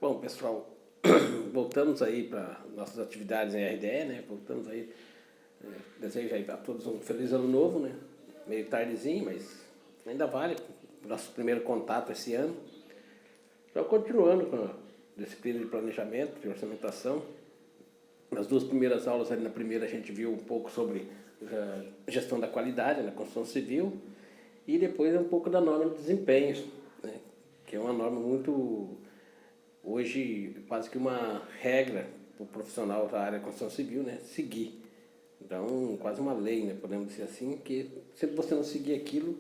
Bom, pessoal, voltamos aí para nossas atividades em RDE, né? Voltamos aí, desejo aí a todos um feliz ano novo, né? Meio tardezinho, mas ainda vale o nosso primeiro contato esse ano. Então, continuando com a disciplina de planejamento, de orçamentação. Nas duas primeiras aulas, ali na primeira, a gente viu um pouco sobre gestão da qualidade na construção civil e depois um pouco da norma de desempenho, né? Que é uma norma muito, hoje, quase que uma regra para o profissional da área de construção civil, né? Seguir. Então, quase uma lei, né? Podemos dizer assim, que se você não seguir aquilo,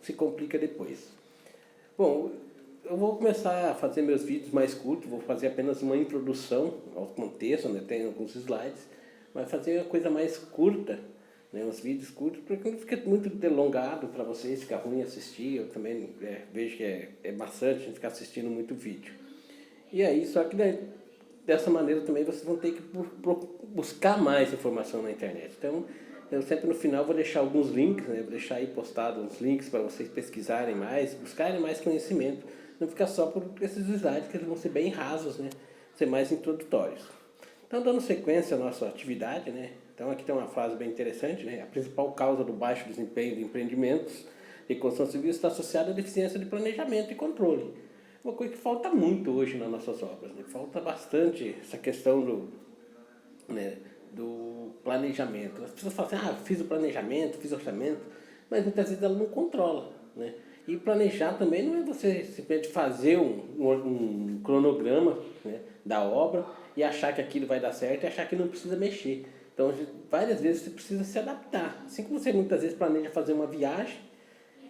se complica depois. Bom, eu vou começar a fazer meus vídeos mais curtos, vou fazer apenas uma introdução ao contexto, né? Tem alguns slides, mas fazer uma coisa mais curta, né? Uns vídeos curtos, porque não fica muito delongado para vocês, fica ruim assistir. Eu também vejo que é bastante a gente ficar assistindo muito vídeo. E aí, só que dessa maneira também vocês vão ter que buscar mais informação na internet. Então, eu sempre no final vou deixar alguns links, né? Vou deixar aí postado uns links para vocês pesquisarem mais, buscarem mais conhecimento. Não ficar só por esses slides, que eles vão ser bem rasos, né? Ser mais introdutórios. Então, dando sequência à nossa atividade, né? Então, aqui tem uma frase bem interessante, né? A principal causa do baixo desempenho de empreendimentos de construção civil está associada à deficiência de planejamento e controle. Uma coisa que falta muito hoje nas nossas obras, né? Falta bastante essa questão do planejamento. As pessoas falam assim, fiz o planejamento, fiz o orçamento, mas muitas vezes ela não controla, né? E planejar também não é você simplesmente fazer um cronograma, né, da obra e achar que aquilo vai dar certo e achar que não precisa mexer. Então, várias vezes você precisa se adaptar. Assim como você muitas vezes planeja fazer uma viagem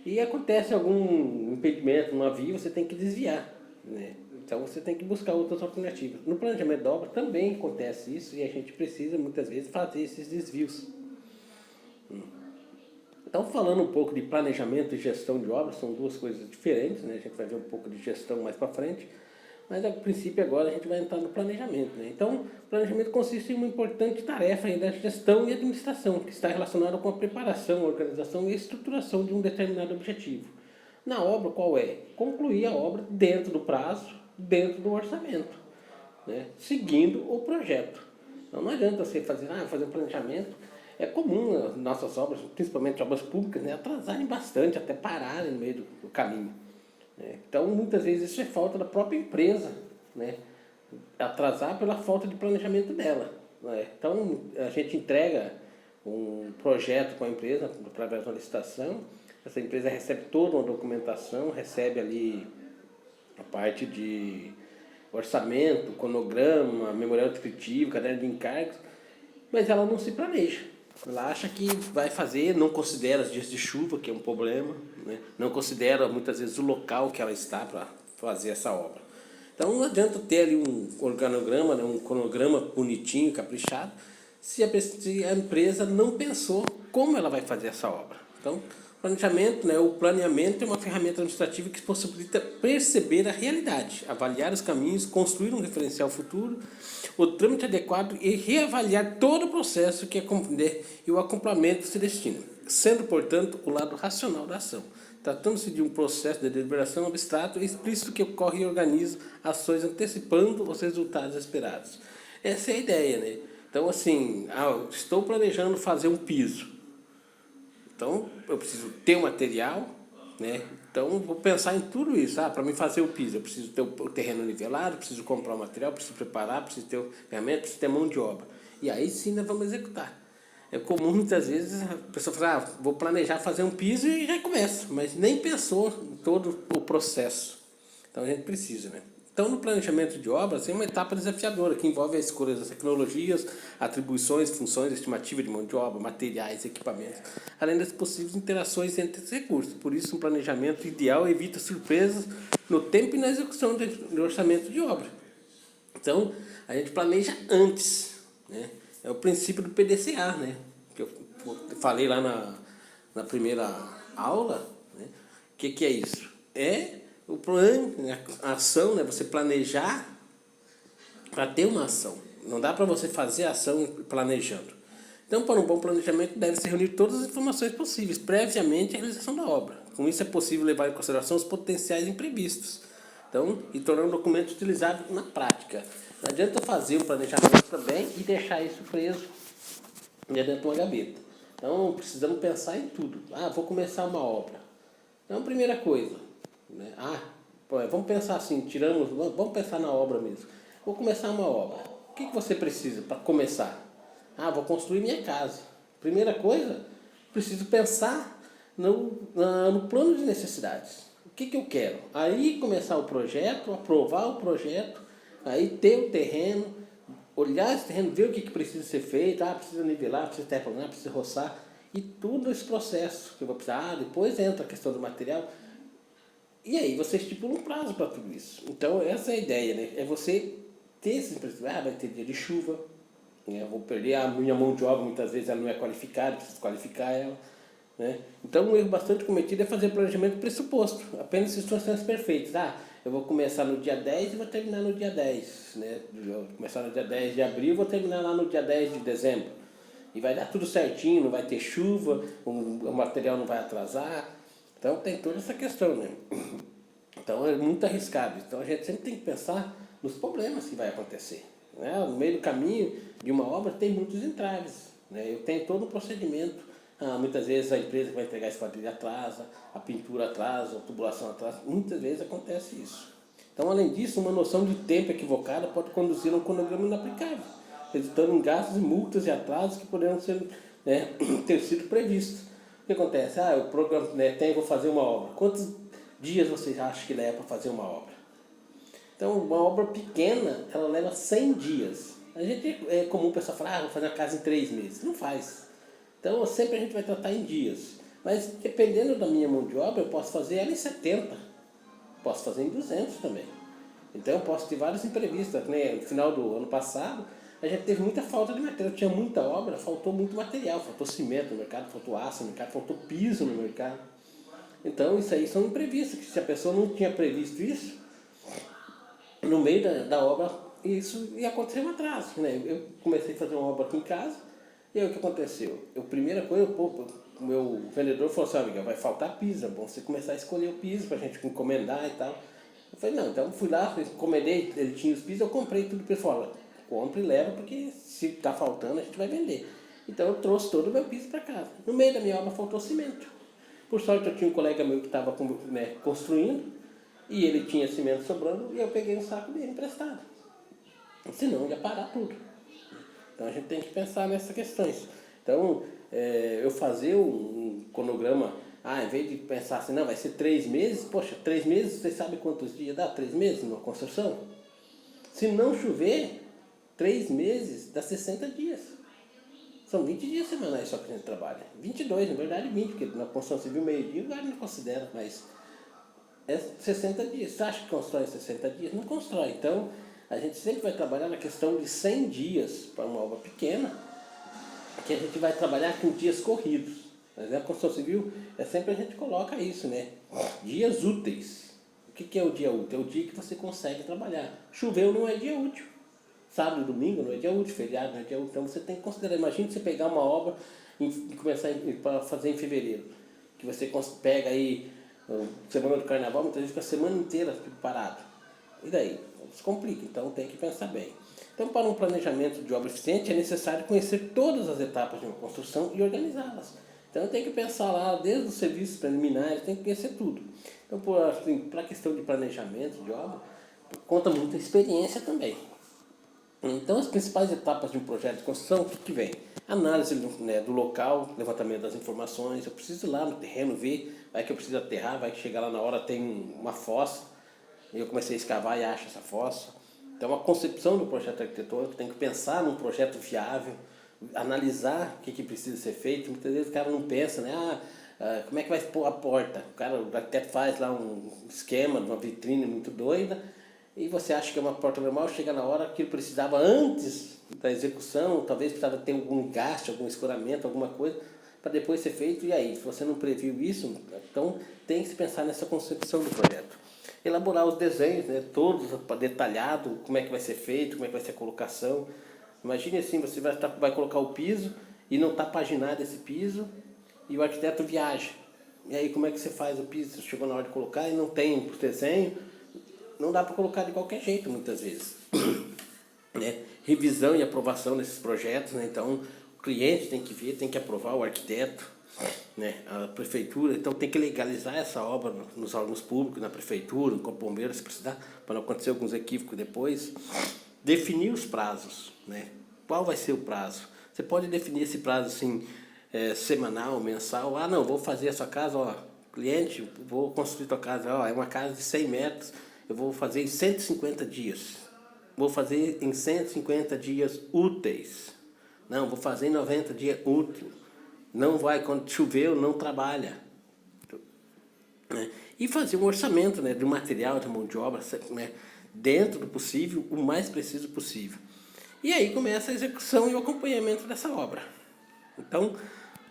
e acontece algum impedimento no navio, você tem que desviar, né? Então você tem que buscar outras alternativas. No planejamento da obra também acontece isso e a gente precisa muitas vezes fazer esses desvios. Então, falando um pouco de planejamento e gestão de obras, são duas coisas diferentes, né? A gente vai ver um pouco de gestão mais para frente, mas a princípio agora a gente vai entrar no planejamento, né? Então, o planejamento consiste em uma importante tarefa da gestão e administração, que está relacionada com a preparação, organização e estruturação de um determinado objetivo. Na obra, qual é? Concluir a obra dentro do prazo, dentro do orçamento, né? Seguindo o projeto. Então, não adianta você fazer um planejamento. É comum as nossas obras, principalmente obras públicas, né, atrasarem bastante, até pararem no meio do caminho, né? Então, muitas vezes isso é falta da própria empresa, né? Atrasar pela falta de planejamento dela, né? Então, a gente entrega um projeto com a empresa através de uma licitação. Essa empresa recebe toda uma documentação, recebe ali a parte de orçamento, cronograma, memorial descritivo, caderno de encargos, mas ela não se planeja. Ela acha que vai fazer, não considera os dias de chuva, que é um problema, né? Não considera muitas vezes o local que ela está para fazer essa obra. Então não adianta ter ali um organograma, né? Um cronograma bonitinho, caprichado, se a empresa não pensou como ela vai fazer essa obra. Então, planejamento, né? O planeamento é uma ferramenta administrativa que possibilita perceber a realidade, avaliar os caminhos, construir um referencial futuro, o trâmite adequado e reavaliar todo o processo que é compreender e o acompanhamento se destina, sendo, portanto, o lado racional da ação. Tratando-se de um processo de deliberação abstrato e explícito que ocorre e organiza ações antecipando os resultados esperados. Essa é a ideia, né? Então, assim, estou planejando fazer um piso. Então, eu preciso ter o material, né? Então, vou pensar em tudo isso. Para mim fazer o piso, eu preciso ter o terreno nivelado, preciso comprar o material, preciso preparar, preciso ter o ferramenta, preciso ter mão de obra. E aí sim nós vamos executar. É comum muitas vezes a pessoa fala, vou planejar fazer um piso e já começa, mas nem pensou em todo o processo. Então, a gente precisa, né? Então, no planejamento de obras, tem uma etapa desafiadora, que envolve a escolha das tecnologias, atribuições, funções, estimativa de mão de obra, materiais, equipamentos, além das possíveis interações entre os recursos. Por isso, um planejamento ideal evita surpresas no tempo e na execução do orçamento de obra. Então, a gente planeja antes, né? É o princípio do PDCA, né? Que eu falei lá na primeira aula, né? O que é isso? É o plano, a ação, né? Você planejar para ter uma ação. Não dá para você fazer a ação planejando. Então, para um bom planejamento, deve-se reunir todas as informações possíveis previamente à realização da obra. Com isso, é possível levar em consideração os potenciais imprevistos, Então, e tornando documentos utilizáveis na prática. Não adianta fazer o planejamento também e deixar isso preso dentro de uma gaveta. Então, precisamos pensar em tudo. Vou começar uma obra. Então, primeira coisa, né? Vamos pensar assim, vamos pensar na obra mesmo. Vou começar uma obra. O que você precisa para começar? Vou construir minha casa. Primeira coisa, preciso pensar no plano de necessidades. O que eu quero? Aí começar o projeto, aprovar o projeto, aí ter o terreno, olhar esse terreno, ver o que precisa ser feito, precisa nivelar, precisa terraplanar, precisa roçar, e tudo esse processo que eu vou precisar. Depois entra a questão do material, e aí você estipula um prazo para tudo isso. Então essa é a ideia, né? É você ter esses princípios. Vai ter dia de chuva, né? Vou perder a minha mão de obra, muitas vezes ela não é qualificada, preciso qualificar ela. Né? Então um erro bastante cometido é fazer planejamento pressuposto, apenas situações perfeitas. Eu vou começar no dia 10 e vou terminar no dia 10. Né? Eu vou começar no dia 10 de abril e vou terminar lá no dia 10 de dezembro. E vai dar tudo certinho, não vai ter chuva, o material não vai atrasar. Então tem toda essa questão, né? Então é muito arriscado. Então a gente sempre tem que pensar nos problemas que vai acontecer. Né? No meio do caminho de uma obra tem muitos entraves. Né? Eu tenho todo um procedimento. Muitas vezes a empresa que vai entregar esse quadrilho atrasa, a pintura atrasa, a tubulação atrasa. Muitas vezes acontece isso. Então, além disso, uma noção de tempo equivocada pode conduzir a um cronograma inaplicável, resultando em gastos, multas e atrasos que poderiam ser, ter sido previstos. O que acontece? Eu programo, vou fazer uma obra. Quantos dias vocês acham que leva para fazer uma obra? Então, uma obra pequena, ela leva 100 dias. É comum o pessoal falar, vou fazer uma casa em 3 meses. Não faz. Então, sempre a gente vai tratar em dias. Mas, dependendo da minha mão de obra, eu posso fazer ela em 70. Posso fazer em 200 também. Então, eu posso ter vários imprevistos. No final do ano passado, a gente teve muita falta de material. Tinha muita obra, faltou muito material. Faltou cimento no mercado, faltou aço no mercado, faltou piso no mercado. Então, isso aí são imprevistos. Que se a pessoa não tinha previsto isso, no meio da obra, isso ia acontecer um atraso. Né? Eu comecei a fazer uma obra aqui em casa. E aí o que aconteceu? Primeira coisa, o meu vendedor falou assim, Miguel, vai faltar piso, é bom você começar a escolher o piso pra gente encomendar e tal. Eu falei, não, então fui lá, encomendei, ele tinha os pisos, eu comprei tudo para ele. Falou, compra e leva, porque se tá faltando a gente vai vender. Então eu trouxe todo o meu piso para casa. No meio da minha obra faltou cimento. Por sorte eu tinha um colega meu que estava construindo, e ele tinha cimento sobrando, e eu peguei um saco dele emprestado. Senão ia parar tudo. Então a gente tem que pensar nessas questões. Então, eu fazer um cronograma, em vez de pensar assim, não, vai ser 3 meses, poxa, 3 meses, você sabe quantos dias dá 3 meses numa construção? Se não chover, 3 meses dá 60 dias. São 20 dias semanais só que a gente trabalha. 22, na verdade 20, porque na construção civil meio-dia o cara não considera, mas é 60 dias. Você acha que constrói em 60 dias? Não constrói. Então, a gente sempre vai trabalhar na questão de 100 dias para uma obra pequena, que a gente vai trabalhar com dias corridos. Mas na construção civil, sempre a gente coloca isso, né? Dias úteis. O que é o dia útil? É o dia que você consegue trabalhar. Choveu não é dia útil. Sábado e domingo não é dia útil, feriado não é dia útil. Então você tem que considerar. Imagina você pegar uma obra e começar a fazer em fevereiro. Que você pega aí, semana do carnaval, muitas vezes fica a semana inteira parado. E daí? Se complica, então tem que pensar bem. Então, para um planejamento de obra eficiente, é necessário conhecer todas as etapas de uma construção e organizá-las. Então, tem que pensar lá, desde os serviços preliminares, tem que conhecer tudo. Então, para a questão de planejamento de obra, conta muita experiência também. Então, as principais etapas de um projeto de construção, o que vem? Análise do local, levantamento das informações. Eu preciso ir lá no terreno ver, vai que eu preciso aterrar, vai que chegar lá na hora tem uma fossa. E eu comecei a escavar e acho essa fossa. Então, a concepção do projeto arquitetônico tem que pensar num projeto viável, analisar o que precisa ser feito. Muitas vezes o cara não pensa, né? Como é que vai pôr a porta? O arquiteto faz lá um esquema, uma vitrine muito doida, e você acha que é uma porta normal, chega na hora que ele precisava antes da execução, talvez precisava ter algum engaste, algum escoramento, alguma coisa, para depois ser feito. E aí, se você não previu isso, então tem que se pensar nessa concepção do projeto. Elaborar os desenhos, né, todos detalhado, como é que vai ser feito, como é que vai ser a colocação. Imagine assim, você vai colocar o piso e não está paginado esse piso e o arquiteto viaja. E aí como é que você faz o piso? Você chegou na hora de colocar e não tem o desenho, não dá para colocar de qualquer jeito muitas vezes. Né? Revisão e aprovação desses projetos, né? Então o cliente tem que ver, tem que aprovar, o arquiteto, né? A prefeitura, então tem que legalizar essa obra nos órgãos públicos, na prefeitura, no Corpo de Bombeiros, se precisar, para não acontecer alguns equívocos depois. Definir os prazos, né? Qual vai ser o prazo? Você pode definir esse prazo assim, semanal, mensal. Ah, não, vou fazer a sua casa, ó, cliente, vou construir a tua casa, ó, é uma casa de 100 metros, eu vou fazer em 150 dias. Vou fazer em 150 dias úteis. Não, vou fazer em 90 dias úteis. Não vai, quando choveu, não trabalha. Né? E fazer um orçamento, né, de material, de mão de obra, né, dentro do possível, o mais preciso possível. E aí começa a execução e o acompanhamento dessa obra. Então,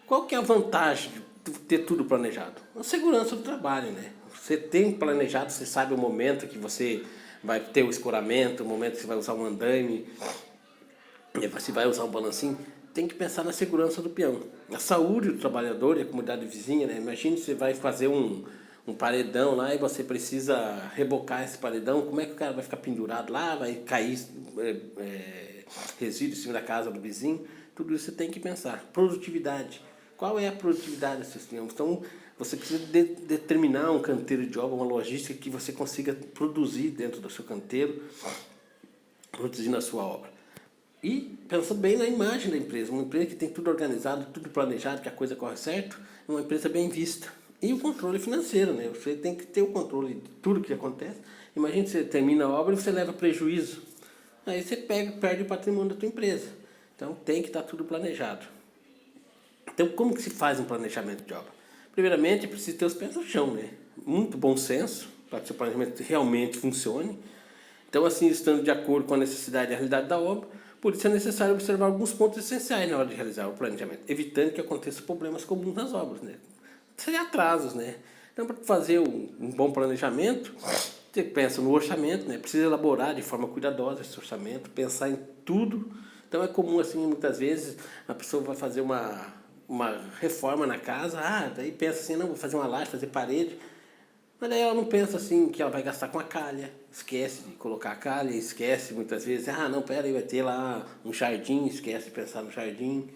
qual que é a vantagem de ter tudo planejado? A segurança do trabalho, né? Você tem planejado, você sabe o momento que você vai ter o escoramento, o momento que você vai usar um andaime, você vai usar um balancinho. Tem que pensar na segurança do peão, na saúde do trabalhador e a comunidade vizinha, né? Imagine você vai fazer um paredão lá e você precisa rebocar esse paredão, como é que o cara vai ficar pendurado lá, vai cair resíduo em cima da casa do vizinho? Tudo isso você tem que pensar. Produtividade. Qual é a produtividade desses peões? Então, você precisa determinar um canteiro de obra, uma logística que você consiga produzir dentro do seu canteiro, produzir na sua obra. E pensa bem na imagem da empresa. Uma empresa que tem tudo organizado, tudo planejado, que a coisa corre certo, é uma empresa bem vista. E o controle financeiro, né? Você tem que ter o controle de tudo que acontece. Imagina que você termina a obra e você leva prejuízo. Aí você perde o patrimônio da tua empresa. Então tem que estar tudo planejado. Então como que se faz um planejamento de obra? Primeiramente, precisa ter os pés no chão, né? Muito bom senso, para que o seu planejamento realmente funcione. Então, assim, estando de acordo com a necessidade e a realidade da obra, por isso é necessário observar alguns pontos essenciais na hora de realizar o planejamento, evitando que aconteçam problemas comuns nas obras, né? Sem atrasos, né? Então, para fazer um bom planejamento, você pensa no orçamento, né? Precisa elaborar de forma cuidadosa esse orçamento, pensar em tudo. Então, é comum, assim, muitas vezes, a pessoa vai fazer uma reforma na casa, daí pensa assim, não, vou fazer uma laje, fazer parede, mas daí ela não pensa assim que ela vai gastar com a calha, esquece de colocar a calha, esquece muitas vezes, não, pera aí, vai ter lá um jardim, esquece de pensar no jardim,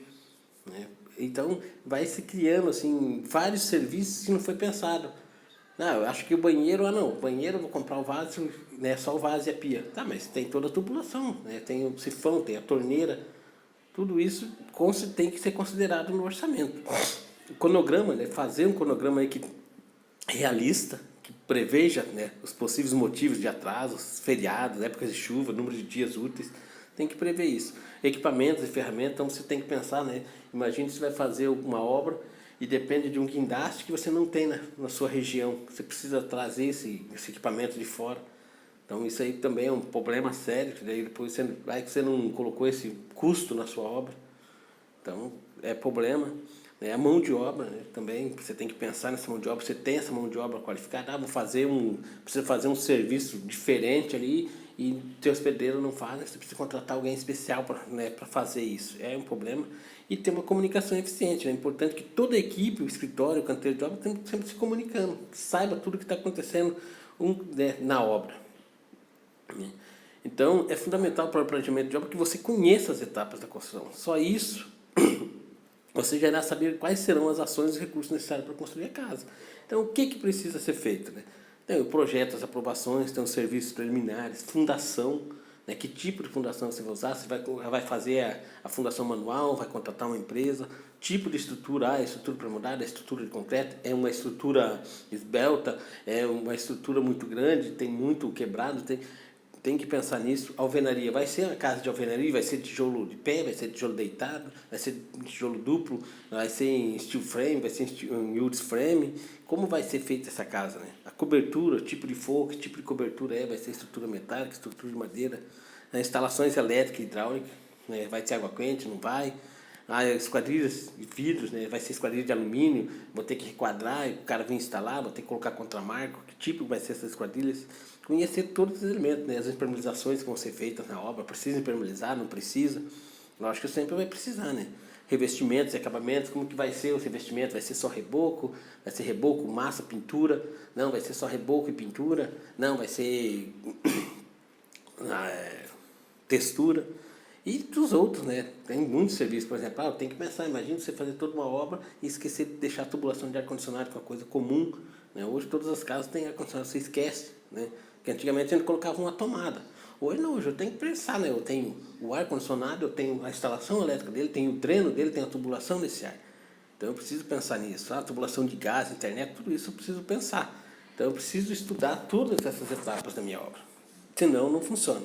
né? Então vai se criando assim vários serviços que não foi pensado. Não, eu acho que o banheiro, não, o banheiro eu vou comprar o vaso, né, só o vaso e a pia. Tá, mas tem toda a tubulação, né? Tem o sifão, tem a torneira. Tudo isso tem que ser considerado no orçamento. O cronograma, né? Fazer um cronograma aí realista, que preveja, né, os possíveis motivos de atrasos, feriados, épocas de chuva, número de dias úteis, tem que prever isso. Equipamentos e ferramentas, então você tem que pensar, né? Imagine se você vai fazer uma obra e depende de um guindaste que você não tem na sua região. Você precisa trazer esse equipamento de fora. Então isso aí também é um problema sério, que daí depois você não colocou esse custo na sua obra. Então é problema. Né? A mão de obra, né? Também você tem que pensar nessa mão de obra. Você tem essa mão de obra qualificada, precisa fazer um serviço diferente ali e teu hospedeiro não faz, você precisa contratar alguém especial para, né, fazer isso. É um problema. E ter uma comunicação eficiente. Né? É importante que toda a equipe, o escritório, o canteiro de obra, tenha sempre se comunicando, saiba tudo o que está acontecendo né, na obra. Então, é fundamental para o planejamento de obra que você conheça as etapas da construção. Só isso você já irá saber quais serão as ações e recursos necessários para construir a casa. Então, o que precisa ser feito? Né? Tem o projeto, as aprovações, tem os serviços preliminares, fundação, né? Que tipo de fundação você vai usar? Você vai fazer a fundação manual, vai contratar uma empresa, tipo de estrutura, a estrutura para mudar, a estrutura de concreto, é uma estrutura esbelta, é uma estrutura muito grande, tem muito quebrado, tem que pensar nisso. Alvenaria, vai ser uma casa de alvenaria, vai ser tijolo de pé, vai ser tijolo deitado, vai ser tijolo duplo, vai ser em steel frame, vai ser em wood frame. Como vai ser feita essa casa, né? A cobertura, tipo de forro, que tipo de cobertura vai ser estrutura metálica, estrutura de madeira, as instalações elétricas e hidráulicas, né? Vai ser água quente, não vai? As esquadrilhas de vidros, né? Vai ser esquadrilha de alumínio, vou ter que requadrar, o cara vem instalar, vou ter que colocar contramarco, que tipo vai ser essas esquadrilhas. Conhecer todos os elementos, né? As impermeabilizações que vão ser feitas na obra, precisa impermeabilizar, não precisa? Lógico que sempre vai precisar, né? revestimentos e acabamentos, como que vai ser os revestimentos, vai ser só reboco, vai ser reboco, massa, pintura, não, vai ser só reboco e pintura, não, vai ser textura. E dos outros, né? Tem muitos serviços, por exemplo, tem que pensar, imagina você fazer toda uma obra e esquecer de deixar a tubulação de ar-condicionado, que é uma coisa comum, né? Hoje todas as casas têm ar-condicionado, você esquece, né? Porque antigamente a gente colocava uma tomada. Hoje não, hoje eu tenho que pensar, né? Eu tenho o ar-condicionado, eu tenho a instalação elétrica dele, tenho o dreno dele, tenho a tubulação desse ar. Então eu preciso pensar nisso, a tubulação de gás, internet, tudo isso eu preciso pensar. Então eu preciso estudar todas essas etapas da minha obra. Senão não funciona.